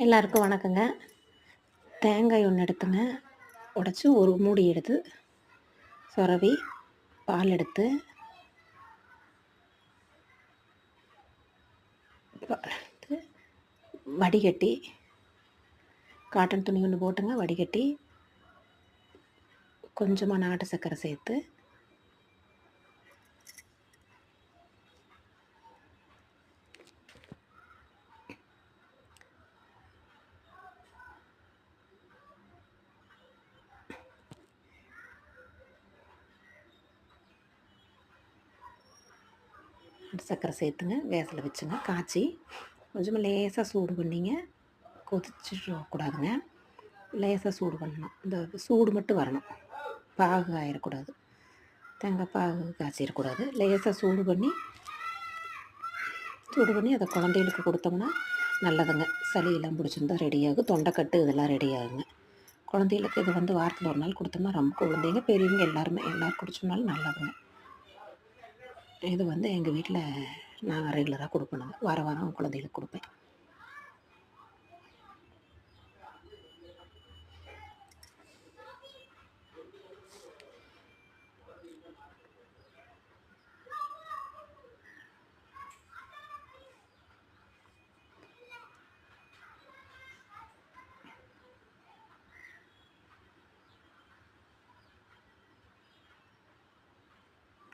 எல்லாருக்கும் வணக்கங்க. தேங்காய் ஒன்று எடுத்துங்க, உடைச்சி ஒரு மூடி எடுத்து சொரவி பால் எடுத்து வடிகட்டி காட்டன் துணி ஒன்று போட்டுங்க, வடிகட்டி கொஞ்சமாக நாட்டு சர்க்கரை சேர்த்து சர்க்கரை சேர்த்துங்க, கேஸில் வச்சுங்க, காய்ச்சி கொஞ்சமாக லேசாக சூடு பண்ணிங்க, கொதிச்சிடக்கூடாதுங்க, லேசாக சூடு பண்ணணும். இந்த சூடு மட்டும் வரணும், பாகு ஆயிடக்கூடாது, தேங்காய் பாகு காய்ச்சிடக்கூடாது. லேசாக சூடு பண்ணி அதை குழந்தைகளுக்கு கொடுத்தோம்னா நல்லதுங்க. சளியெல்லாம் பிடிச்சிருந்தா ரெடியாகும், தொண்டைக்கட்டு இதெல்லாம் ரெடி ஆகுங்க. குழந்தைகளுக்கு இது வாரத்தில் ஒரு நாள் கொடுத்தோம்னா ரொம்ப குழந்தைங்க பெரியவங்க எல்லோரும் குடிச்சோம்னாலும் நல்லதுங்க. இது எங்கள் வீட்டில் நான் ரெகுலராக கொடுப்பேனுங்க, வாரம் குழந்தைகளுக்கு கொடுப்பேன்.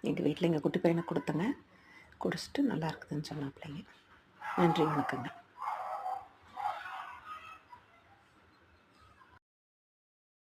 எங்கள் வீட்டில் எங்கள் குட்டி பையனுக்கு கொடுத்தேங்க, குடிச்சிட்டு நல்லா இருக்குதுன்னு சொன்னாப்பிள்ளைங்க. நன்றி, வணக்கங்க.